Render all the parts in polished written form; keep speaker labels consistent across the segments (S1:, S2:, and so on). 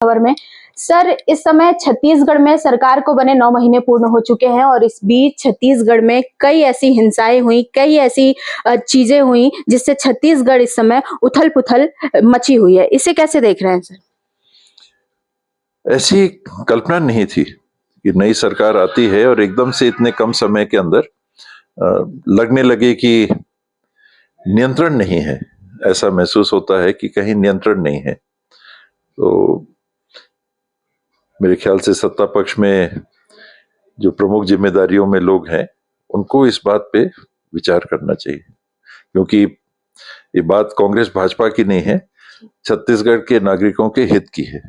S1: खबर में। सर, इस समय छत्तीसगढ़ में सरकार को बने 9 महीने पूर्ण हो चुके हैं और इस बीच छत्तीसगढ़ में कई ऐसी हिंसाएं हुई, कई ऐसी चीजें हुई जिससे छत्तीसगढ़ इस समय उथल-पुथल मची हुई है। इसे कैसे देख रहे हैं सर?
S2: ऐसी कल्पना नहीं थी कि नई सरकार आती है और एकदम से इतने कम समय के अंदर लगने लगे कि नियंत्रण नहीं है। ऐसा महसूस होता है कि कहीं नियंत्रण नहीं है। तो मेरे ख्याल से सत्ता पक्ष में जो प्रमुख जिम्मेदारियों में लोग हैं उनको इस बात पे विचार करना चाहिए, क्योंकि ये बात कांग्रेस भाजपा की नहीं है, छत्तीसगढ़ के नागरिकों के हित की है।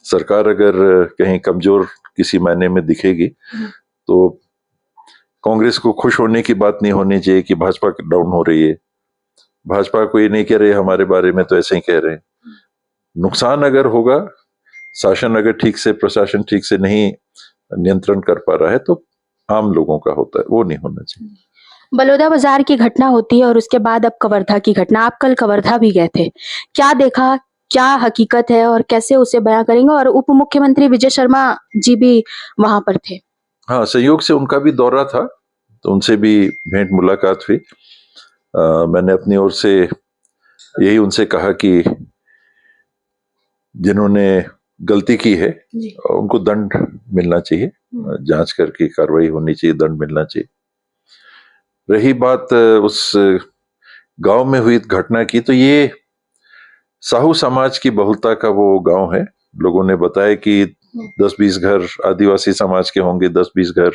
S2: सरकार अगर कहीं कमजोर किसी मायने में दिखेगी तो कांग्रेस को खुश होने की बात नहीं होनी चाहिए कि भाजपा डाउन हो रही है। भाजपा को ये नहीं कह रहे हमारे बारे में, तो ऐसे ही कह रहे हैं। नुकसान अगर होगा, शासन अगर ठीक से, प्रशासन ठीक से नहीं नियंत्रण कर पा रहा है तो आम लोगों का होता है, वो नहीं होना चाहिए।
S1: बलौदाबाजार की घटना होती है और उसके बाद अब कवर्धा की घटना। आप कल कवर्धा भी गए थे, क्या देखा, क्या हकीकत है और कैसे उसे बयां करेंगे? और उप मुख्यमंत्री विजय शर्मा जी भी वहां पर थे।
S2: हाँ, संयोग से उनका भी दौरा था तो उनसे भी भेंट मुलाकात हुई। मैंने अपनी ओर से यही उनसे कहा कि जिन्होंने गलती की है उनको दंड मिलना चाहिए, जांच करके कार्रवाई होनी चाहिए, दंड मिलना चाहिए। रही बात उस गांव में हुई घटना की, तो ये साहू समाज की बहुलता का वो गांव है। लोगों ने बताया कि 10-20 घर आदिवासी समाज के होंगे, 10-20 घर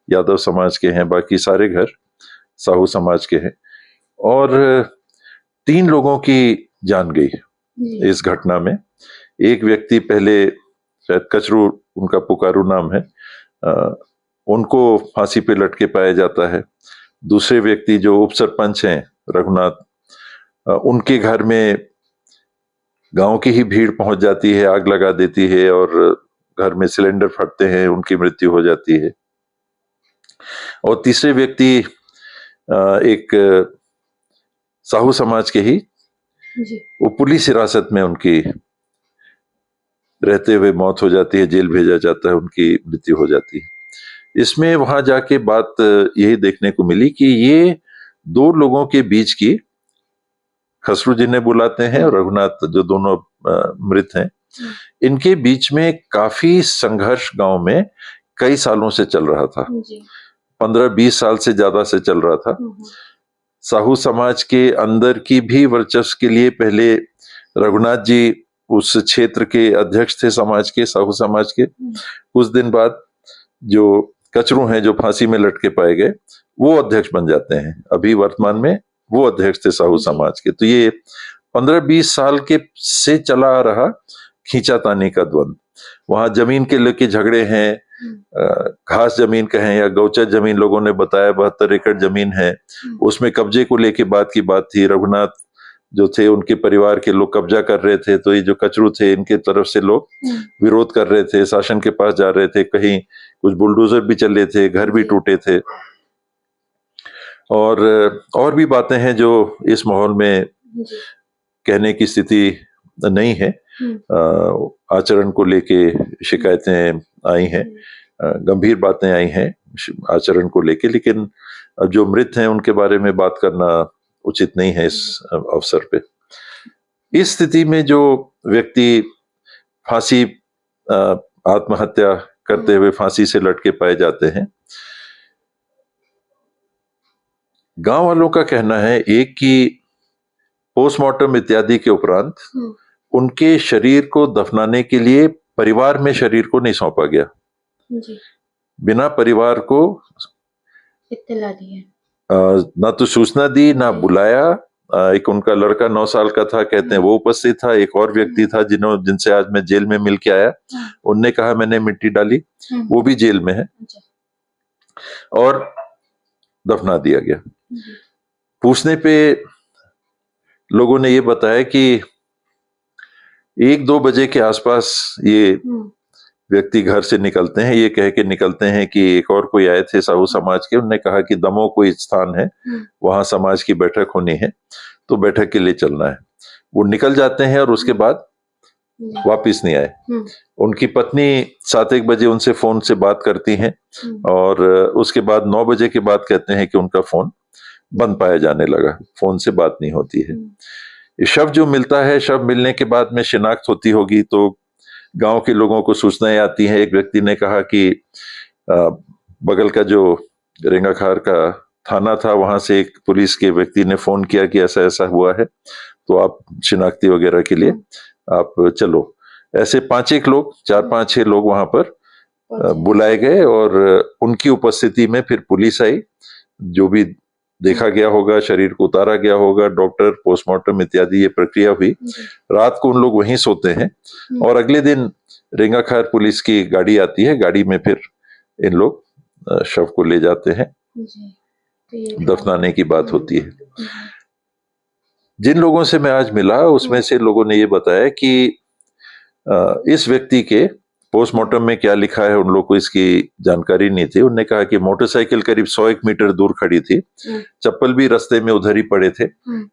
S2: यादव समाज के हैं, बाकी सारे घर साहू समाज के हैं। और 3 लोगों की जान गई इस घटना में। एक व्यक्ति पहले, शायद कचरू उनका पुकारू नाम है, उनको फांसी पे लटके पाया जाता है। दूसरे व्यक्ति जो उप सरपंच हैं रघुनाथ, उनके घर में गांव की ही भीड़ पहुंच जाती है, आग लगा देती है और घर में सिलेंडर फटते हैं, उनकी मृत्यु हो जाती है। और तीसरे व्यक्ति एक साहू समाज के ही, वो पुलिस हिरासत में उनकी रहते हुए मौत हो जाती है, जेल भेजा जाता है, उनकी मृत्यु हो जाती है। इसमें वहां जाके बात यही देखने को मिली कि ये 2 लोगों के बीच की, खसरू जिन्हें बुलाते हैं और रघुनाथ जो दोनों मृत हैं, इनके बीच में काफी संघर्ष गांव में कई सालों से चल रहा था। 15-20 साल से ज्यादा से चल रहा था। साहू समाज के अंदर की भी वर्चस्व के लिए पहले रघुनाथ जी उस क्षेत्र के अध्यक्ष थे समाज के, साहू समाज के। कुछ दिन बाद जो कचरू हैं जो फांसी में लटके पाए गए, वो अध्यक्ष बन जाते हैं। अभी वर्तमान में वो अध्यक्ष थे साहू समाज के। तो ये 15-20 साल के से चला आ रहा खींचातानी का द्वंद। वहां जमीन के लेके झगड़े हैं, घास जमीन कहें या गौचर जमीन, लोगों ने बताया 72 एकड़ जमीन है, उसमें कब्जे को लेके बात की बात थी। रघुनाथ जो थे, उनके परिवार के लोग कब्जा कर रहे थे, तो ये जो कचरू थे इनके तरफ से लोग विरोध कर रहे थे, शासन के पास जा रहे थे। कहीं कुछ बुलडोजर भी चले थे, घर भी टूटे थे और भी बातें हैं जो इस माहौल में कहने की स्थिति नहीं है। आचरण को लेके शिकायतें आई हैं, गंभीर बातें आई हैं आचरण को लेके, लेकिन जो मृत हैं उनके बारे में बात करना उचित नहीं है इस अवसर पे। इस स्थिति में जो व्यक्ति फांसी, आत्महत्या करते हुए फांसी से लटके पाए जाते हैं, गांव वालों का कहना है एक कि पोस्टमार्टम इत्यादि के उपरांत उनके शरीर को दफनाने के लिए परिवार में शरीर को नहीं सौंपा गया। बिना परिवार को
S1: इत्तला दी,
S2: ना तो सूचना दी, ना बुलाया। एक उनका लड़का 9 साल का था, कहते हैं वो उपस्थित था। एक और व्यक्ति था जिनसे आज मैं जेल में मिल के आया, उनने कहा मैंने मिट्टी डाली, वो भी जेल में है, और दफना दिया गया। पूछने पे लोगों ने ये बताया कि 1-2 बजे के आसपास ये व्यक्ति घर से निकलते हैं, ये कह के निकलते हैं कि एक और कोई आए थे साहू समाज के, उन्होंने कहा कि दमो कोई स्थान है, वहां समाज की बैठक होनी है, तो बैठक के लिए चलना है। वो निकल जाते हैं और उसके बाद वापिस नहीं आए। उनकी पत्नी 7-1 बजे उनसे फोन से बात करती हैं और उसके बाद 9 बजे के बाद कहते हैं कि उनका फोन बंद पाया जाने लगा, फोन से बात नहीं होती है। ये शव जो मिलता है, शव मिलने के बाद में शिनाख्त होती होगी तो गांव के लोगों को सूचनाएं आती हैं। एक व्यक्ति ने कहा कि बगल का जो रेंगाखार का थाना था वहां से एक पुलिस के व्यक्ति ने फोन किया कि ऐसा ऐसा हुआ है, तो आप शिनाख्ती वगैरह के लिए आप चलो। ऐसे 5-1 लोग, 4-5-6 लोग वहां पर बुलाए गए और उनकी उपस्थिति में फिर पुलिस आई। जो भी देखा गया होगा, शरीर को उतारा गया होगा, डॉक्टर, पोस्टमार्टम इत्यादि ये प्रक्रिया हुई। रात को उन लोग वहीं सोते हैं और अगले दिन रेंगाखार पुलिस की गाड़ी आती है, गाड़ी में फिर इन लोग शव को ले जाते हैं, दफनाने की बात होती है। जिन लोगों से मैं आज मिला उसमें से लोगों ने ये बताया कि इस व्यक्ति के पोस्टमार्टम में क्या लिखा है उन लोग को इसकी जानकारी नहीं थी। उन्होंने कहा कि मोटरसाइकिल करीब 100-1 मीटर दूर खड़ी थी, चप्पल भी रास्ते में उधर ही पड़े थे,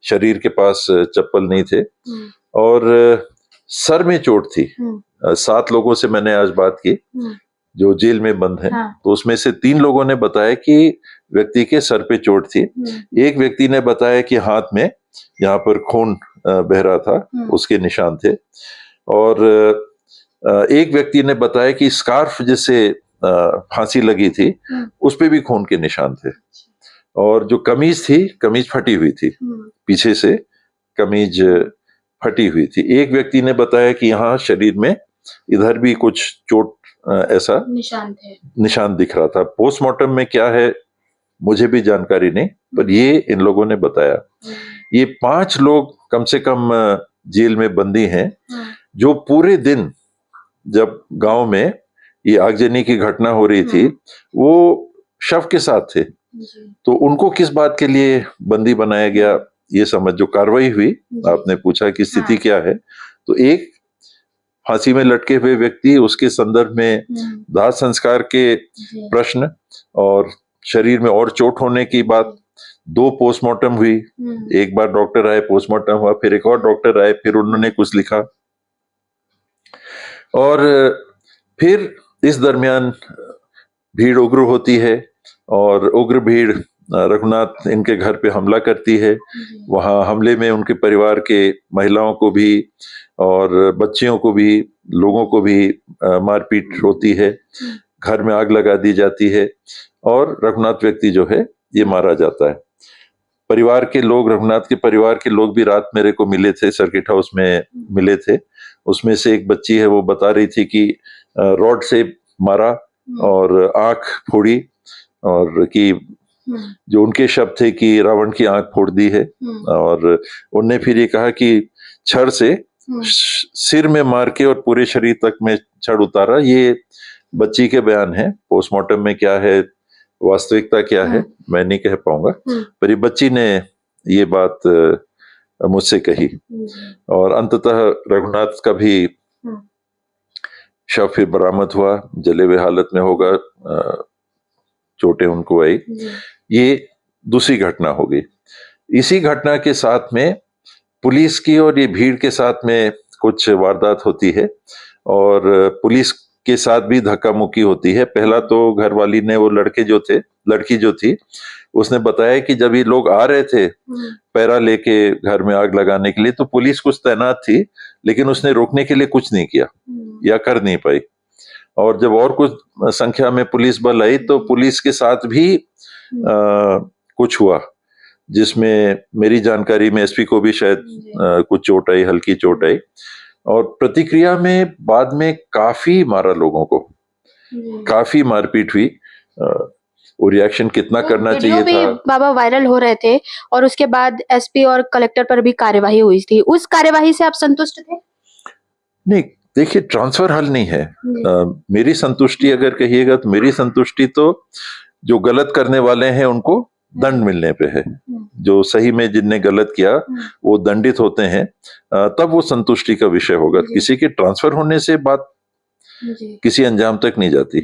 S2: शरीर के पास चप्पल नहीं थे और सर में चोट थी। 7 लोगों से मैंने आज बात की जो जेल में बंद हैं, तो उसमें से 3 लोगों ने बताया कि व्यक्ति के सर पे चोट थी। एक व्यक्ति ने बताया कि हाथ में यहाँ पर खून बह रहा था, उसके निशान थे और एक व्यक्ति ने बताया कि स्कार्फ जिससे फांसी लगी थी उस पे भी खून के निशान थे और जो कमीज थी, कमीज फटी हुई थी, पीछे से कमीज फटी हुई थी। एक व्यक्ति ने बताया कि यहाँ शरीर में इधर भी कुछ चोट ऐसा निशान दिख रहा था। पोस्टमार्टम में क्या है मुझे भी जानकारी नहीं, पर ये इन लोगों ने बताया। ये 5 लोग कम से कम जेल में बंदी हैं जो पूरे दिन, जब गांव में ये आगजनी की घटना हो रही थी, वो शव के साथ थे। तो उनको किस बात के लिए बंदी बनाया गया ये समझ, जो कार्रवाई हुई, आपने पूछा कि स्थिति क्या है, तो एक फांसी में लटके हुए व्यक्ति, उसके संदर्भ में दाह संस्कार के प्रश्न और शरीर में और चोट होने की बात, 2 पोस्टमार्टम हुई, एक बार डॉक्टर आए, पोस्टमार्टम हुआ, फिर एक और डॉक्टर आए, फिर उन्होंने कुछ लिखा और फिर इस दरमियान भीड़ उग्र होती है और उग्र भीड़ रघुनाथ इनके घर पे हमला करती है। वहां हमले में उनके परिवार के महिलाओं को भी और बच्चियों को भी, लोगों को भी मारपीट होती है, घर में आग लगा दी जाती है और रघुनाथ व्यक्ति जो है ये मारा जाता है। परिवार के लोग, रघुनाथ के परिवार के लोग भी रात मेरे को मिले थे, सर्किट हाउस में मिले थे। उसमें से एक बच्ची है, वो बता रही थी कि रॉड से मारा और आंख फोड़ी और कि जो उनके शब्द थे कि रावण की आंख फोड़ दी है और उनने फिर ये कहा कि छड़ से सिर में मार के और पूरे शरीर तक में छड़ उतारा। ये बच्ची के बयान है। पोस्टमार्टम में क्या है, वास्तविकता क्या है, मैं नहीं कह पाऊंगा, पर ये बच्ची ने ये बात मुझसे कही और अंततः रघुनाथ का भी शव फिर बरामद हुआ, जले हुए हालत में होगा, चोटें उनको आई। ये दूसरी घटना हो गई। इसी घटना के साथ में पुलिस की और ये भीड़ के साथ में कुछ वारदात होती है और पुलिस के साथ भी धक्का मुक्की होती है। पहला तो घरवाली ने, वो लड़की जो थी उसने बताया कि जब ये लोग आ रहे थे पैरा लेके घर में आग लगाने के लिए, तो पुलिस कुछ तैनात थी, लेकिन उसने रोकने के लिए कुछ नहीं किया या कर नहीं पाई। और जब और कुछ संख्या में पुलिस बल आई तो पुलिस के साथ भी कुछ हुआ, जिसमें मेरी जानकारी में एसपी को भी शायद कुछ चोट आई, हल्की चोट आई और प्रतिक्रिया में बाद में काफी मारा लोगों को, काफी मारपीट हुई। वो रिएक्शन कितना करना चाहिए था,
S1: बाबा वायरल हो रहे थे और उसके बाद एसपी और कलेक्टर पर भी कार्यवाही हुई थी। उस कार्यवाही से आप संतुष्ट थे?
S2: नहीं, देखिए ट्रांसफर हल नहीं है। मेरी संतुष्टि अगर कहिएगा तो मेरी संतुष्टि तो जो गलत करने वाले हैं उनको दंड मिलने पे है। जो सही में जिनने गलत किया वो दंडित होते हैं, तब वो संतुष्टि का विषय होगा। किसी के ट्रांसफर होने से बात किसी अंजाम तक नहीं जाती।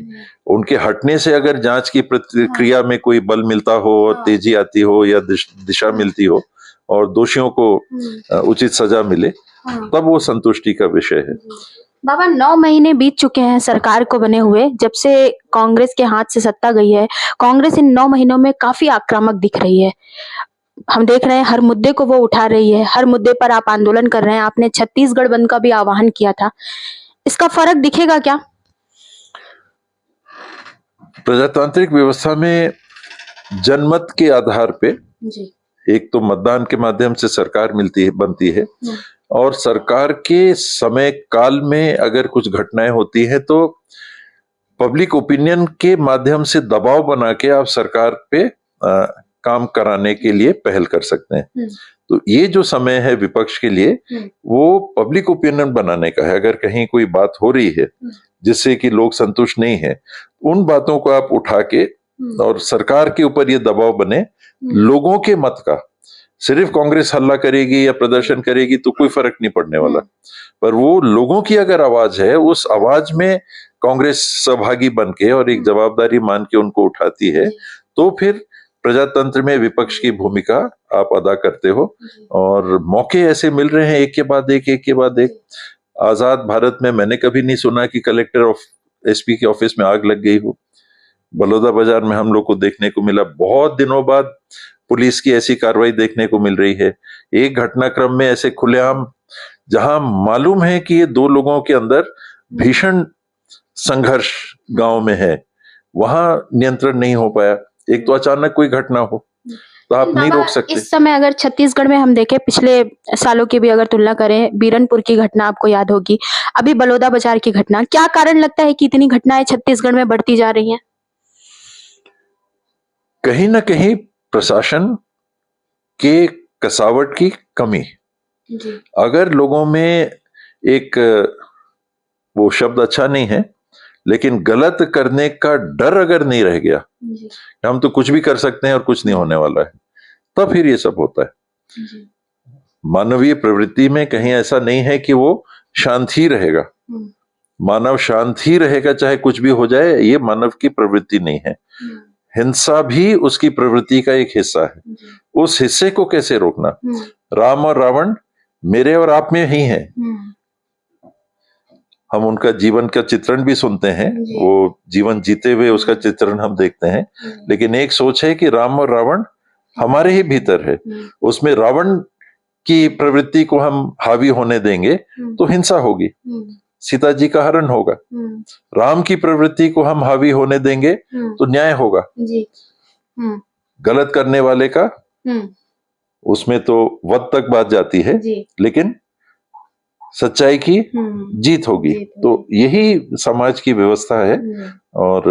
S2: उनके हटने से अगर जांच की प्रक्रिया में कोई बल मिलता हो, तेजी आती हो या दिशा मिलती हो और दोषियों को उचित सजा मिले
S1: हाँ।
S2: तब वो संतुष्टि का विषय है।
S1: बाबा 9 महीने बीत चुके हैं सरकार को बने हुए, जब से कांग्रेस के हाथ से सत्ता गई है। कांग्रेस इन 9 महीनों में काफी आक्रामक दिख रही है। हम देख रहे हैं हर मुद्दे को वो उठा रही है, हर मुद्दे पर आप आंदोलन कर रहे हैं। आपने छत्तीसगढ़ बंद का भी आह्वान किया था। इसका फर्क दिखेगा क्या?
S2: प्रजातांत्रिक व्यवस्था में जनमत के आधार पे
S1: जी।
S2: एक तो मतदान के माध्यम से सरकार बनती है, और सरकार के समय काल में अगर कुछ घटनाएं होती हैं तो पब्लिक ओपिनियन के माध्यम से दबाव बना के आप सरकार पे काम कराने के लिए पहल कर सकते हैं। तो ये जो समय है विपक्ष के लिए, वो पब्लिक ओपिनियन बनाने का है। अगर कहीं कोई बात हो रही है जिससे कि लोग संतुष्ट नहीं है, उन बातों को आप उठा के और सरकार के ऊपर ये दबाव बने, लोगों के मत का। सिर्फ कांग्रेस हल्ला करेगी या प्रदर्शन करेगी तो कोई फर्क नहीं पड़ने वाला, पर वो लोगों की अगर आवाज है, उस आवाज में कांग्रेस सहभागी बन के और एक जवाबदारी मान के उनको उठाती है, तो फिर प्रजातंत्र में विपक्ष की भूमिका आप अदा करते हो। और मौके ऐसे मिल रहे हैं एक के बाद एक। आजाद भारत में मैंने कभी नहीं सुना कि कलेक्टर एसपी के ऑफिस में आग लग गई हो। बलौदा बाजार में हम लोग को देखने को मिला। बहुत दिनों बाद पुलिस की ऐसी कार्रवाई देखने को मिल रही है। एक घटनाक्रम में ऐसे खुलेआम, जहां मालूम है कि ये दो लोगों के अंदर भीषण संघर्ष गांव में है, वहां नियंत्रण नहीं हो पाया। एक तो अचानक कोई घटना हो तो आप नहीं रोक सकते।
S1: इस समय अगर छत्तीसगढ़ में हम देखें, पिछले सालों की भी अगर तुलना करें, बीरनपुर की घटना आपको याद होगी, अभी बलौदा बाजार की घटना, क्या कारण लगता है कि इतनी घटनाएं छत्तीसगढ़ में बढ़ती जा रही हैं?
S2: कहीं ना कहीं प्रशासन के कसावट की कमी। अगर लोगों में एक, वो शब्द अच्छा नहीं है, लेकिन गलत करने का डर अगर नहीं रह गया, हम तो कुछ भी कर सकते हैं और कुछ नहीं होने वाला है, तब फिर ये सब होता है। मानवीय प्रवृत्ति में कहीं ऐसा नहीं है कि वो शांति रहेगा। मानव शांति रहेगा चाहे कुछ भी हो जाए, ये मानव की प्रवृत्ति नहीं है। हिंसा भी उसकी प्रवृत्ति का एक हिस्सा है। उस हिस्से को कैसे रोकना? राम और रावण मेरे और आप में ही है। हम उनका जीवन का चित्रण भी सुनते हैं, वो जीवन जीते हुए उसका चित्रण हम देखते हैं, लेकिन एक सोच है कि राम और रावण हमारे ही भीतर है। उसमें रावण की प्रवृत्ति को हम हावी होने देंगे तो हिंसा होगी, सीता जी का हरण होगा। राम की प्रवृत्ति को हम हावी होने देंगे तो न्याय होगा। गलत करने वाले का उसमें तो वध तक बात जाती है, लेकिन सच्चाई की जीत होगी। तो यही समाज की व्यवस्था है। और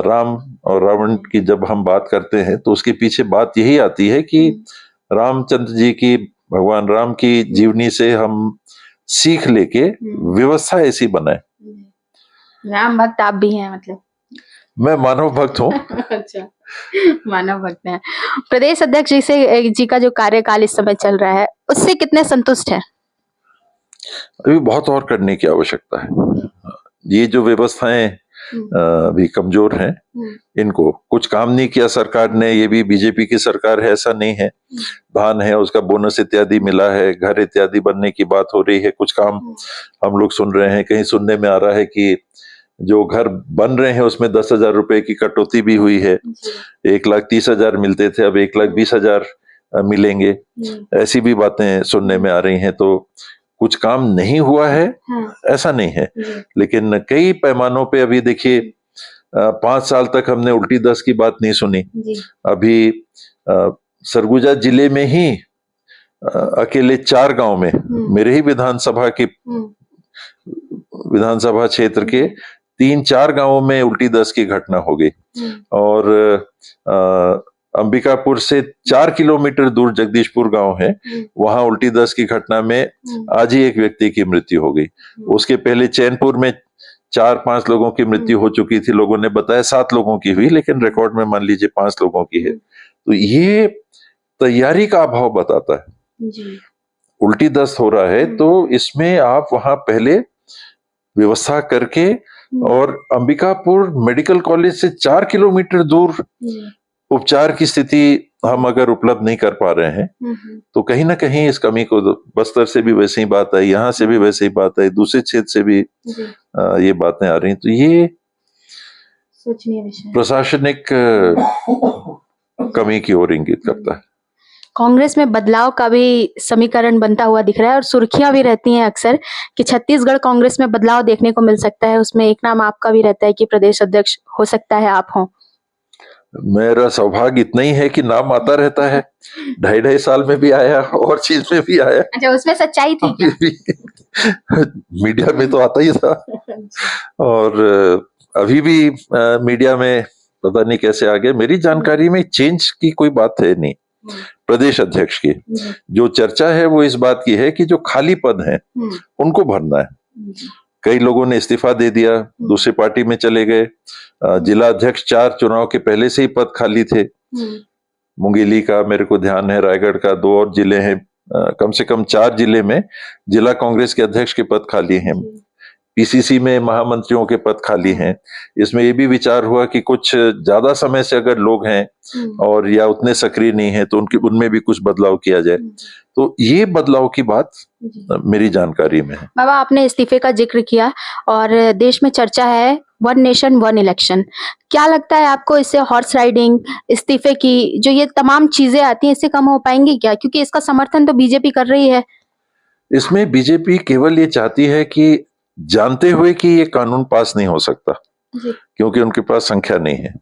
S2: राम और रावण की जब हम बात करते हैं तो उसके पीछे बात यही आती है कि रामचंद्र जी की, भगवान राम की जीवनी से हम सीख लेके व्यवस्था ऐसी बनाए।
S1: राम भक्त आप भी हैं मतलब?
S2: मैं मानव भक्त हूँ।
S1: अच्छा, मानव भक्त हैं। प्रदेश अध्यक्ष जी का जो कार्यकाल इस समय चल रहा है, उससे कितने संतुष्ट हैं?
S2: अभी बहुत और करने की आवश्यकता है। ये जो व्यवस्थाएं अभी कमजोर हैं, इनको कुछ काम नहीं किया सरकार ने। ये भी बीजेपी की सरकार है ऐसा नहीं है। धान है, उसका बोनस इत्यादि मिला है, घर इत्यादि बनने की बात हो रही है, कुछ काम हम लोग सुन रहे हैं। कहीं सुनने में आ रहा है कि जो घर बन रहे हैं उसमें 10,000 रुपए की कटौती भी हुई है। 1,30,000 मिलते थे, अब 1,20,000 मिलेंगे, ऐसी भी बातें सुनने में आ रही हैं। तो कुछ काम नहीं हुआ है ऐसा नहीं है, लेकिन कई पैमानों पे अभी देखिए 5 साल तक हमने उल्टी दस्त की बात नहीं सुनी। अभी सरगुजा जिले में ही अकेले 4 गांव में, मेरे ही विधानसभा क्षेत्र के 3-4 गांवों में उल्टी दस्त की घटना हो गई। और अंबिकापुर से 4 किलोमीटर दूर जगदीशपुर गांव है, वहां उल्टी दस्त की घटना में आज ही एक व्यक्ति की मृत्यु हो गई। उसके पहले चैनपुर में 4-5 लोगों की मृत्यु हो चुकी थी। लोगों ने बताया 7 लोगों की हुई, लेकिन रिकॉर्ड में मान लीजिए 5 लोगों की है। तो ये तैयारी का अभाव बताता है। उल्टी दस्त हो रहा है तो इसमें आप वहां पहले व्यवस्था करके, और अंबिकापुर मेडिकल कॉलेज से 4 किलोमीटर दूर उपचार की स्थिति हम अगर उपलब्ध नहीं कर पा रहे हैं तो कहीं ना कहीं इस कमी को, बस्तर से भी वैसे ही बात आई, यहाँ से भी वैसे ही बात आई, दूसरे क्षेत्र से भी ये बातें आ रही, तो ये
S1: सोचनीय विषय,
S2: प्रशासनिक कमी की ओर इंगित करता है।
S1: कांग्रेस में बदलाव का भी समीकरण बनता हुआ दिख रहा है और सुर्खियां भी रहती हैं अक्सर कि छत्तीसगढ़ कांग्रेस में बदलाव देखने को मिल सकता है। उसमें एक नाम आपका भी रहता है कि प्रदेश अध्यक्ष हो सकता है आप हों।
S2: मेरा सौभाग्य इतना ही है कि नाम आता रहता है, 2.5 साल में भी आया और चीज में भी आया।
S1: अच्छा, उसमें सच्चाई थी क्या?
S2: मीडिया में तो आता ही था और अभी भी मीडिया में पता नहीं कैसे आ गए। मेरी जानकारी में चेंज की कोई बात है नहीं। प्रदेश अध्यक्ष की जो चर्चा है वो इस बात की है कि जो खाली पद हैं उनको भरना है। कई लोगों ने इस्तीफा दे दिया, दूसरी पार्टी में चले गए। जिला अध्यक्ष 4 चुनाव के पहले से ही पद खाली थे। मुंगेली का मेरे को ध्यान है, रायगढ़ का, 2 और जिले हैं, कम से कम 4 जिले में जिला कांग्रेस के अध्यक्ष के पद खाली हैं। पीसीसी में महामंत्रियों के पद खाली हैं। इसमें ये भी विचार हुआ कि कुछ ज्यादा समय से अगर लोग हैं और या उतने सक्रिय नहीं है तो उनमें भी कुछ बदलाव किया जाए। तो ये बदलाव की बात मेरी जानकारी में है।
S1: बाबा, आपने इस्तीफे का जिक्र किया और देश में चर्चा है 1 नेशन 1 इलेक्शन। क्या लगता है आपको, इससे हॉर्स राइडिंग, इस्तीफे की जो ये तमाम चीजें आती हैं, इससे कम हो पाएंगी क्या? क्योंकि इसका समर्थन तो बीजेपी कर रही है।
S2: इसमें बीजेपी केवल ये चाहती है कि जानते हुए कि ये कानून पास नहीं हो सकता क्योंकि उनके पास संख्या नहीं है।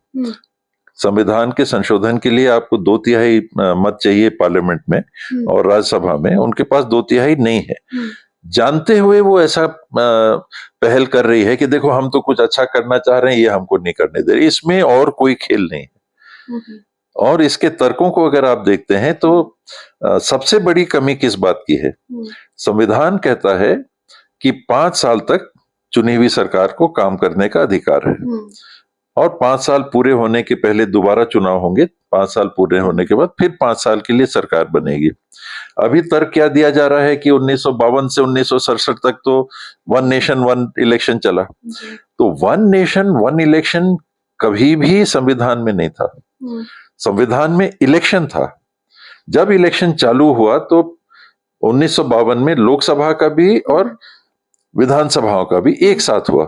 S2: संविधान के संशोधन के लिए आपको 2/3 मत चाहिए पार्लियामेंट में और राज्यसभा में, उनके पास 2/3 नहीं है। जानते हुए वो ऐसा पहल कर रही है कि देखो हम तो कुछ अच्छा करना चाह रहे हैं, ये हमको नहीं करने दे रही। इसमें और कोई खेल नहीं है। और इसके तर्कों को अगर आप देखते हैं तो सबसे बड़ी कमी किस बात की है? संविधान कहता है कि 5 साल तक चुनी हुई सरकार को काम करने का अधिकार है और 5 साल पूरे होने के पहले दोबारा चुनाव होंगे। 5 साल पूरे होने के बाद फिर 5 साल के लिए सरकार बनेगी। अभी तर्क क्या दिया जा रहा है कि 1952 से 1967 तक तो 1 नेशन 1 इलेक्शन चला। तो 1 नेशन 1 इलेक्शन कभी भी संविधान में नहीं था। संविधान में इलेक्शन था। जब इलेक्शन चालू हुआ तो 1952 में लोकसभा का भी और विधानसभाओं का भी एक साथ हुआ।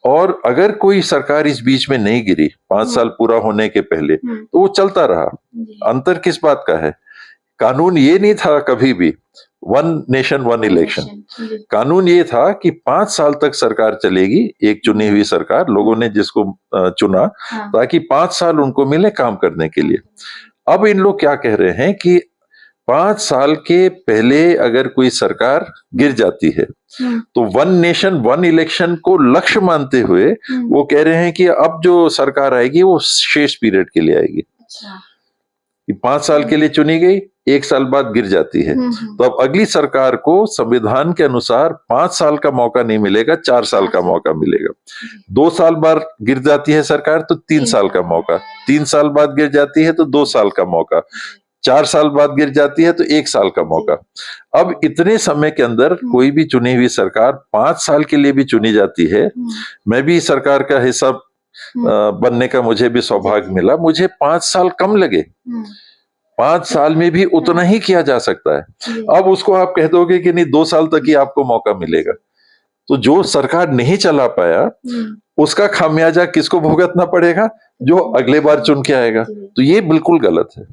S2: और अगर कोई सरकार इस बीच में नहीं गिरी 5 साल पूरा होने के पहले तो वो चलता रहा। अंतर किस बात का है? कानून ये नहीं था कभी भी 1 नेशन 1 इलेक्शन। कानून ये था कि 5 साल तक सरकार चलेगी, एक चुनी हुई सरकार, लोगों ने जिसको चुना ताकि 5 साल उनको मिले काम करने के लिए। अब इन लोग क्या कह रहे हैं कि 5 साल के पहले अगर कोई सरकार गिर जाती है तो 1 नेशन 1 इलेक्शन को लक्ष्य मानते हुए वो कह रहे हैं कि अब जो सरकार आएगी वो शेष पीरियड के लिए आएगी। कि 5 साल के लिए चुनी गई, 1 साल बाद गिर जाती है तो अब अगली सरकार को संविधान के अनुसार 5 साल का मौका नहीं मिलेगा, 4 साल का मौका मिलेगा। 2 साल बाद गिर जाती है सरकार तो 3 साल का मौका, 3 साल बाद गिर जाती है तो 2 साल का मौका, 4 साल बाद गिर जाती है तो 1 साल का मौका। अब इतने समय के अंदर कोई भी चुनी हुई सरकार 5 साल के लिए भी चुनी जाती है। मैं भी सरकार का हिस्सा बनने का मुझे भी सौभाग्य मिला। मुझे 5 साल कम लगे। 5 साल में भी उतना ही किया जा सकता है। अब उसको आप कह दोगे कि नहीं 2 साल तक ही आपको मौका मिलेगा, तो जो सरकार नहीं चला पाया उसका खामियाजा किसको भुगतना पड़ेगा? जो अगले बार चुन के आएगा। तो ये बिल्कुल गलत है।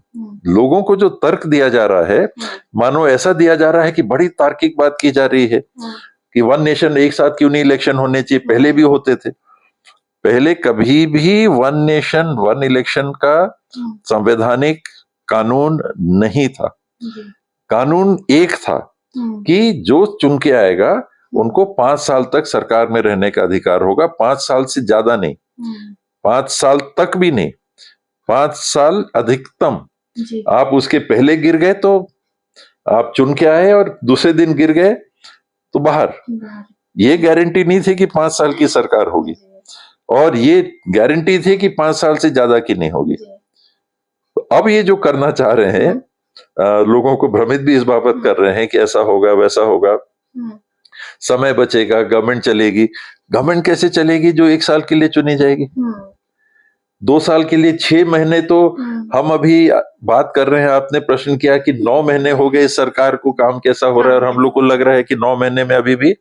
S2: लोगों को जो तर्क दिया जा रहा है, मानो ऐसा दिया जा रहा है कि बड़ी तार्किक बात की जा रही है कि 1 नेशन एक साथ क्यों नहीं इलेक्शन होने चाहिए, पहले भी होते थे। पहले कभी भी 1 नेशन 1 इलेक्शन का संवैधानिक कानून नहीं था। कानून एक था कि जो चुन के आएगा उनको 5 साल तक सरकार में रहने का अधिकार होगा। 5 साल से ज्यादा नहीं, 5 साल तक भी नहीं, 5 साल अधिकतम। आप उसके पहले गिर गए तो आप चुन के आए और दूसरे दिन गिर गए तो बाहर। ये गारंटी नहीं थी कि 5 साल की सरकार होगी और ये गारंटी थी कि 5 साल से ज्यादा की नहीं होगी। तो अब ये जो करना चाह रहे हैं, लोगों को भ्रमित भी इस बाबत कर रहे हैं कि ऐसा होगा वैसा होगा, समय बचेगा, गवर्नमेंट चलेगी। गवर्नमेंट कैसे चलेगी जो 1 साल के लिए चुनी जाएगी? 2 साल के लिए 6 महीने तो हम अभी बात कर रहे हैं। आपने प्रश्न किया कि 9 महीने हो गए सरकार को, काम कैसा हो रहा है, और हम लोग को लग रहा है कि 9 महीने में अभी भी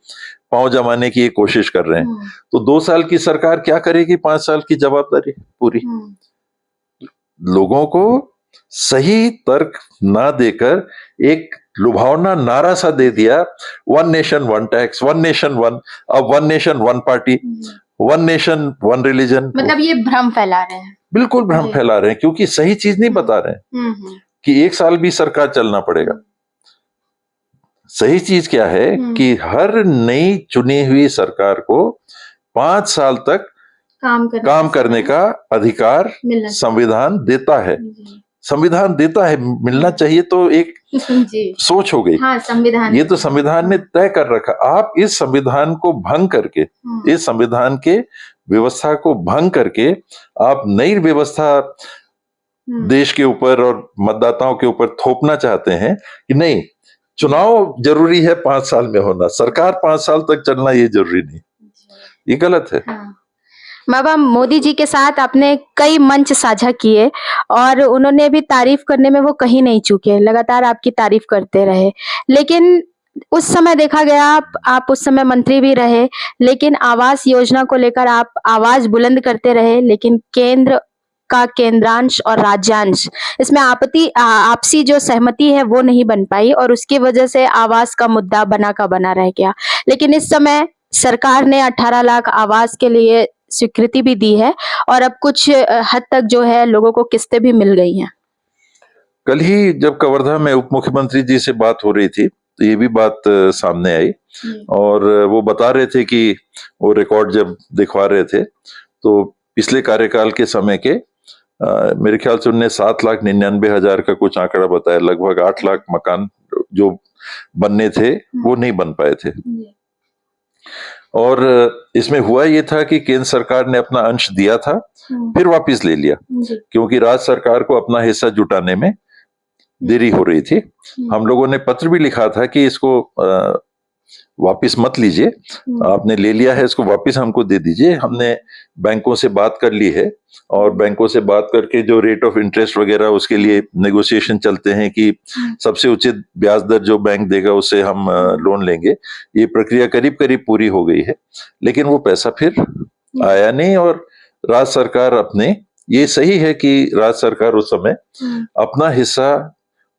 S2: पांव जमाने की ये कोशिश कर रहे हैं। तो 2 साल की सरकार क्या करेगी 5 साल की जवाबदारी पूरी? लोगों को सही तर्क ना देकर एक लुभावना नारा सा दे दिया, 1 नेशन 1 टैक्स, 1 नेशन 1, अब 1 नेशन 1 पार्टी, 1 नेशन 1 रिलीजन।
S1: मतलब ये भ्रम फैला रहे हैं।
S2: बिल्कुल भ्रम फैला रहे हैं, क्योंकि सही चीज नहीं बता रहे हैं कि 1 साल भी सरकार चलना पड़ेगा। सही चीज क्या है कि हर नई चुनी हुई सरकार को 5 साल तक काम करने का अधिकार संविधान देता है। संविधान देता है, मिलना चाहिए तो एक सोच हो गई।
S1: हाँ, संविधान
S2: ये तो संविधान ने तय कर रखा। आप इस संविधान को भंग करके, इस संविधान के व्यवस्था को भंग करके आप नई व्यवस्था देश के ऊपर और मतदाताओं के ऊपर थोपना चाहते हैं कि नहीं, चुनाव जरूरी है 5 साल में होना, सरकार 5 साल तक चलना ये जरूरी नहीं। ये गलत है।
S1: बाबा, मोदी जी के साथ आपने कई मंच साझा किए और उन्होंने भी तारीफ करने में वो कहीं नहीं चूके, लगातार आपकी तारीफ करते रहे। लेकिन उस समय देखा गया, आप उस समय मंत्री भी रहे, लेकिन आवास योजना को लेकर आप आवाज बुलंद करते रहे, लेकिन केंद्र का केंद्रांश और राज्यांश, इसमें आपसी जो सहमति है वो नहीं बन पाई और उसकी वजह से आवास का मुद्दा बना का बना रह गया। लेकिन इस समय सरकार ने 18 लाख आवास के लिए स्वीकृति भी दी है और अब कुछ हद तक जो है लोगों को किस्तें भी मिल गई हैं।
S2: कल ही जब कवर्धा में उप मुख्यमंत्री जी से बात हो रही थी तो ये भी बात सामने आई और वो बता रहे थे कि वो रिकॉर्ड जब दिखवा रहे थे तो पिछले कार्यकाल के समय के मेरे ख्याल से उन्होंने 7,99,000 का कुछ आंकड़ा बताया। लगभग 8 लाख मकान जो बनने थे वो नहीं बन पाए थे। और इसमें हुआ ये था कि केंद्र सरकार ने अपना अंश दिया था, फिर वापस ले लिया, क्योंकि राज्य सरकार को अपना हिस्सा जुटाने में देरी हो रही थी। हम लोगों ने पत्र भी लिखा था कि इसको वापस मत लीजिए, आपने ले लिया है, इसको वापस हमको दे दीजिए। हमने बैंकों से बात कर ली है और बैंकों से बात करके जो रेट ऑफ इंटरेस्ट वगैरह उसके लिए नेगोशिएशन चलते हैं कि सबसे उचित ब्याज दर जो बैंक देगा उससे हम लोन लेंगे। ये प्रक्रिया करीब करीब पूरी हो गई है, लेकिन वो पैसा फिर आया नहीं। और राज्य सरकार अपने, ये सही है कि राज्य सरकार उस समय अपना हिस्सा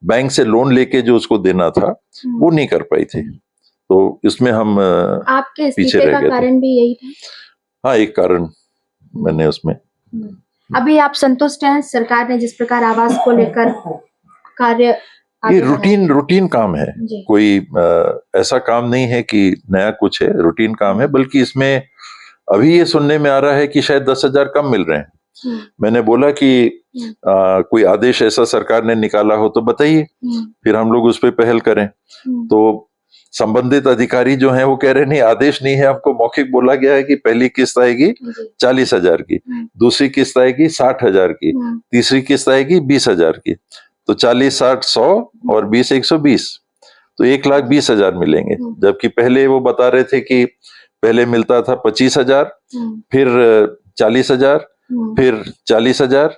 S2: बैंक से लोन लेके जो उसको देना था वो नहीं कर पाई थी। तो इसमें हम
S1: आपके
S2: पीछे
S1: इस्तीफे
S2: रह
S1: का
S2: गए।
S1: कारण भी यही था?
S2: हाँ, एक कारण मैंने उसमें।
S1: अभी आप संतुष्ट हैं सरकार ने जिस प्रकार आवास को लेकर कार्य?
S2: ये रूटीन काम है, कोई ऐसा काम नहीं है कि नया कुछ है, रूटीन काम है। बल्कि इसमें अभी ये सुनने में आ रहा है कि शायद 10,000 कम मिल रहे हैं। मैंने बोला कि कोई आदेश ऐसा सरकार ने निकाला हो तो बताइए, फिर हम लोग उस पर पहल करें। तो संबंधित अधिकारी जो हैं वो कह रहे नहीं, आदेश नहीं है, हमको मौखिक बोला गया है कि पहली किस्त आएगी 40,000 की, दूसरी किस्त आएगी 60,000 की, तीसरी किस्त आएगी 20,000 की। तो 40, 60, 100 और 20, 120, तो 1,20,000 मिलेंगे। जबकि पहले वो बता रहे थे कि पहले मिलता था 25,000, फिर 40,000, फिर 40,000,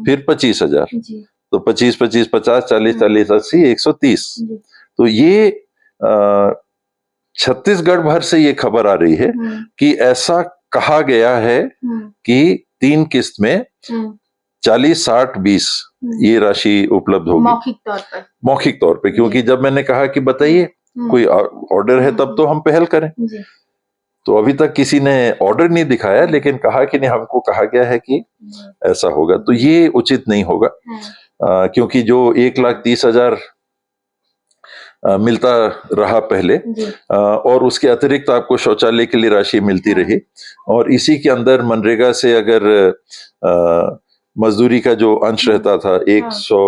S2: फिर 25,000। तो 25, 25, 50, 40, 40, 80, 130। तो ये छत्तीसगढ़ भर से ये खबर आ रही है कि ऐसा कहा गया है कि 3 किस्त में 40, 60, 20 ये राशि उपलब्ध होगी मौखिक तौर पे। क्योंकि जब मैंने कहा कि बताइए कोई ऑर्डर है तब तो हम पहल करें, तो अभी तक किसी ने ऑर्डर नहीं दिखाया, लेकिन कहा कि नहीं, हमको कहा गया है कि ऐसा होगा। तो ये उचित नहीं होगा, क्योंकि जो 1,30,000 मिलता रहा पहले, और उसके अतिरिक्त आपको शौचालय के लिए राशि मिलती रही, और इसी के अंदर मनरेगा से अगर मजदूरी का जो अंश रहता था 100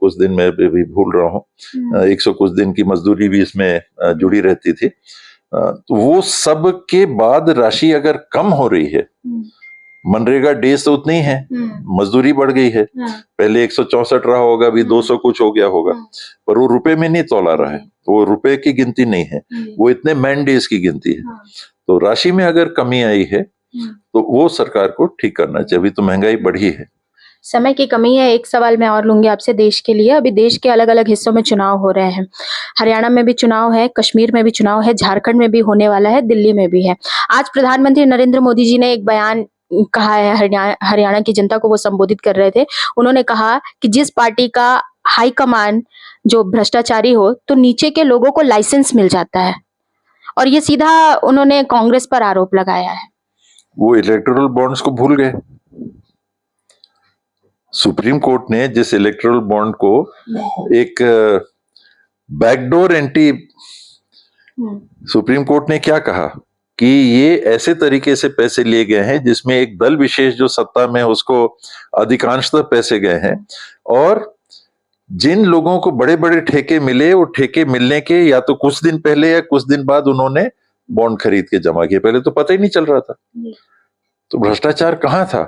S2: कुछ दिन में भी भूल रहा हूँ, 100 कुछ दिन की मजदूरी भी इसमें जुड़ी रहती थी। तो वो सब के बाद राशि अगर कम हो रही है, मनरेगा डेज तो उतनी है, मजदूरी बढ़ गई है, पहले 164 रहा होगा, अभी 200 कुछ हो गया होगा, पर वो रुपए में नहीं तोला रहा है, वो रुपए की गिनती नहीं है, वो इतने मैन डेज की गिनती है। तो राशि में अगर कमी आई है तो वो सरकार को ठीक करना चाहिए। अभी तो महंगाई बढ़ी है।
S1: समय की कमी है। एक सवाल मैं और लूंगी आपसे देश के लिए। अभी देश के अलग अलग हिस्सों में चुनाव हो रहे हैं। हरियाणा में भी चुनाव है, कश्मीर में भी चुनाव है, झारखंड में भी होने वाला है, दिल्ली में भी है। आज प्रधानमंत्री नरेंद्र मोदी जी ने एक बयान कहा है, हरियाणा की जनता को वो संबोधित कर रहे थे। उन्होंने कहा कि जिस पार्टी का हाईकमान जो भ्रष्टाचारी हो तो नीचे के लोगों को लाइसेंस मिल जाता है, और ये सीधा उन्होंने कांग्रेस पर आरोप लगाया है।
S2: वो इलेक्टोरल बॉन्ड्स को भूल गए। सुप्रीम कोर्ट ने जिस इलेक्टोरल बॉन्ड को एक बैकडोर एंट्री, सुप्रीम कोर्ट ने क्या कहा कि ये ऐसे तरीके से पैसे लिए गए हैं जिसमें एक दल विशेष जो सत्ता में उसको अधिकांशतः पैसे गए हैं, और जिन लोगों को बड़े बड़े ठेके मिले वो ठेके मिलने के या तो कुछ दिन पहले या कुछ दिन बाद उन्होंने बॉन्ड खरीद के जमा किए। पहले तो पता ही नहीं चल रहा था। तो भ्रष्टाचार कहाँ था?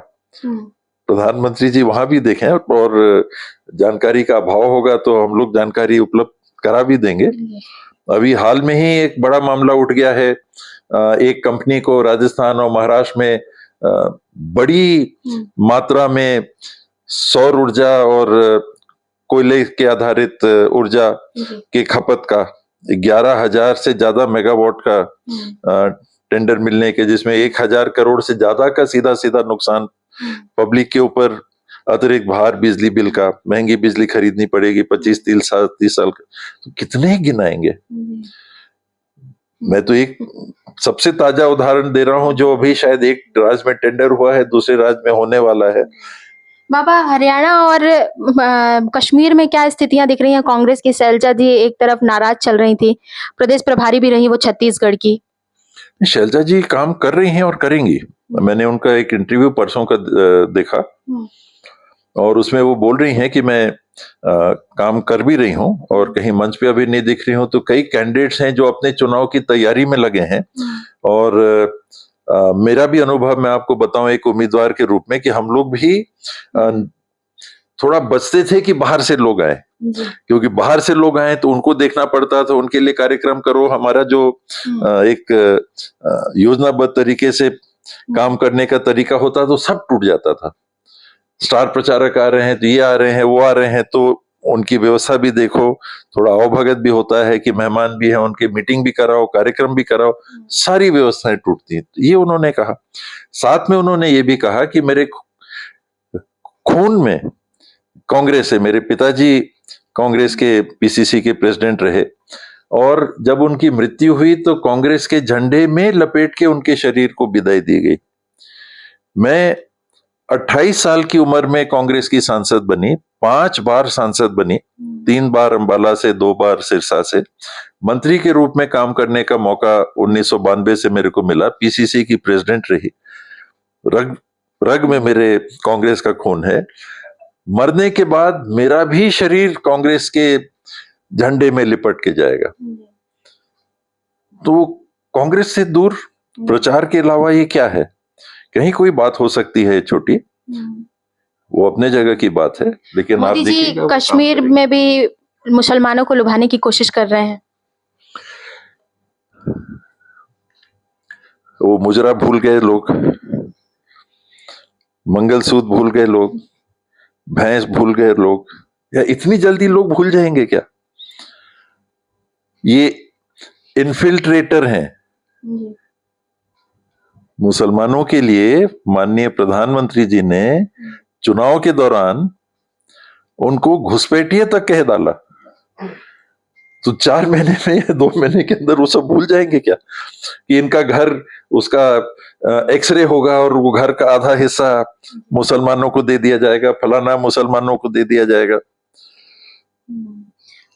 S2: प्रधानमंत्री जी वहां भी देखें, और जानकारी का अभाव होगा तो हम लोग जानकारी उपलब्ध करा भी देंगे। अभी हाल में ही एक बड़ा मामला उठ गया है। एक कंपनी को राजस्थान और महाराष्ट्र में बड़ी मात्रा में सौर ऊर्जा और कोयले के आधारित ऊर्जा के खपत का 11,000 से ज्यादा मेगावाट का टेंडर मिलने के, जिसमें 1,000 करोड़ से ज्यादा का सीधा सीधा नुकसान पब्लिक के ऊपर, अतिरिक्त भार बिजली बिल का, महंगी बिजली खरीदनी पड़ेगी 25-30 साल का। तो कितने गिनाएंगे? मैं तो एक सबसे ताजा उदाहरण दे रहा हूं जो अभी शायद एक राज्य में टेंडर हुआ है, दूसरे राज्य में होने वाला है।
S1: बाबा, हरियाणा और कश्मीर में क्या स्थितियां दिख रही हैं? कांग्रेस की शैलजा जी एक तरफ नाराज चल रही थी, प्रदेश प्रभारी भी रही वो छत्तीसगढ़ की।
S2: शैलजा जी काम कर रही हैं और करेंगी। मैंने उनका एक इंटरव्यू परसों का देखा, और उसमें वो बोल रही हैं कि मैं काम कर भी रही हूं और कहीं मंच पे अभी नहीं दिख रही हूं। तो कई कैंडिडेट्स हैं जो अपने चुनाव की तैयारी में लगे हैं, और मेरा भी अनुभव मैं आपको बताऊं एक उम्मीदवार के रूप में कि हम लोग भी थोड़ा बचते थे कि बाहर से लोग आए, क्योंकि बाहर से लोग आए तो उनको देखना पड़ता था, उनके लिए कार्यक्रम करो। हमारा जो एक योजनाबद्ध तरीके से काम करने का तरीका होता तो सब टूट जाता था। स्टार प्रचारक आ रहे हैं तो ये आ रहे हैं, वो आ रहे हैं, तो उनकी व्यवस्था भी देखो, थोड़ा अवभगत भी होता है कि मेहमान भी हैं, उनकी मीटिंग भी कराओ, कार्यक्रम भी कराओ, सारी व्यवस्थाएं टूटती हैं। ये उन्होंने कहा। साथ में उन्होंने ये भी कहा कि मेरे खून में कांग्रेस है। मेरे पिताजी कांग्रेस के पीसीसी के प्रेसिडेंट रहे, और जब उनकी मृत्यु हुई तो कांग्रेस के झंडे में लपेट के उनके शरीर को विदाई दी गई। मैं 28 साल की उम्र में कांग्रेस की सांसद बनी, 5 बार सांसद बनी, 3 बार अंबाला से, 2 बार सिरसा से। मंत्री के रूप में काम करने का मौका 1992 से मेरे को मिला। पीसीसी की प्रेसिडेंट रही। रग में मेरे कांग्रेस का खून है। मरने के बाद मेरा भी शरीर कांग्रेस के झंडे में लिपट के जाएगा। तो कांग्रेस से दूर प्रचार के अलावा ये क्या है? कहीं कोई बात हो सकती है छोटी, वो अपने जगह की बात है, लेकिन आप देखिएगा
S1: कश्मीर में भी मुसलमानों को लुभाने की कोशिश कर रहे हैं।
S2: वो मुजरा भूल गए लोग, मंगलसूत्र भूल गए लोग, भैंस भूल गए लोग। या इतनी जल्दी लोग भूल जाएंगे क्या? ये इन्फिल्ट्रेटर हैं। मुसलमानों के लिए माननीय प्रधानमंत्री जी ने चुनाव के दौरान उनको घुसपैठिए तक कह डाला। तो 4 महीने में या 2 महीने के अंदर वो सब भूल जाएंगे क्या कि इनका घर, उसका एक्सरे होगा और वो घर का आधा हिस्सा मुसलमानों को दे दिया जाएगा, फलाना मुसलमानों को दे दिया जाएगा।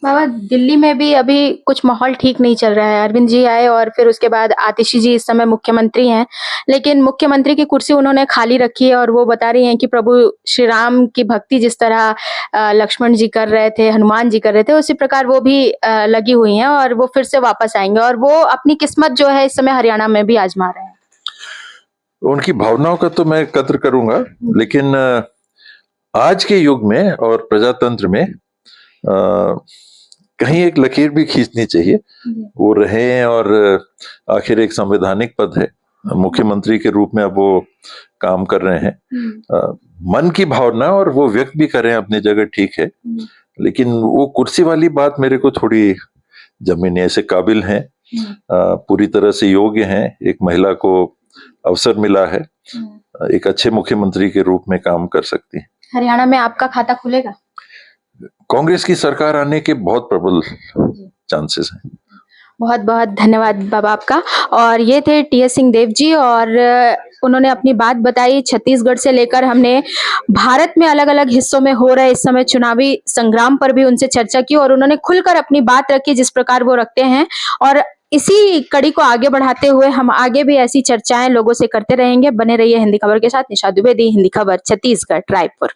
S1: बाबा, दिल्ली में भी अभी कुछ माहौल ठीक नहीं चल रहा है। अरविंद जी आए और फिर उसके बाद आतिशी जी इस समय मुख्यमंत्री हैं, लेकिन मुख्यमंत्री की कुर्सी उन्होंने खाली रखी है, और वो बता रही हैं कि प्रभु श्री राम की भक्ति जिस तरह लक्ष्मण जी कर रहे थे, हनुमान जी कर रहे थे, उसी प्रकार वो भी लगी हुई हैं, और वो फिर से वापस आएंगे, और वो अपनी किस्मत जो है इस समय हरियाणा में भी आजमा रहे हैं।
S2: उनकी भावनाओं का तो मैं कद्र करूंगा, लेकिन आज के युग में और प्रजातंत्र में कहीं एक लकीर भी खींचनी चाहिए। वो रहे, और आखिर एक संवैधानिक पद है, मुख्यमंत्री के रूप में अब वो काम कर रहे हैं। मन की भावना और वो व्यक्त भी कर रहे हैं अपनी जगह, ठीक है, लेकिन वो कुर्सी वाली बात मेरे को थोड़ी जमी नहीं। ऐसे काबिल हैं, पूरी तरह से योग्य हैं, एक महिला को अवसर मिला है, एक अच्छे मुख्यमंत्री के रूप में काम कर सकती है।
S1: हरियाणा में आपका खाता खुलेगा?
S2: कांग्रेस की सरकार आने के बहुत प्रबल चांसेस हैं।
S1: बहुत बहुत धन्यवाद बाबा आपका। और ये थे टी.एस. सिंहदेव जी, और उन्होंने अपनी बात बताई छत्तीसगढ़ से लेकर हमने भारत में अलग अलग हिस्सों में हो रहे इस समय चुनावी संग्राम पर भी उनसे चर्चा की, और उन्होंने खुलकर अपनी बात रखी जिस प्रकार वो रखते हैं। और इसी कड़ी को आगे बढ़ाते हुए हम आगे भी ऐसी चर्चाएं लोगों से करते रहेंगे। बने रहिए हिंदी खबर के साथ। निशा द्विवेदी, हिंदी खबर, छत्तीसगढ़, रायपुर।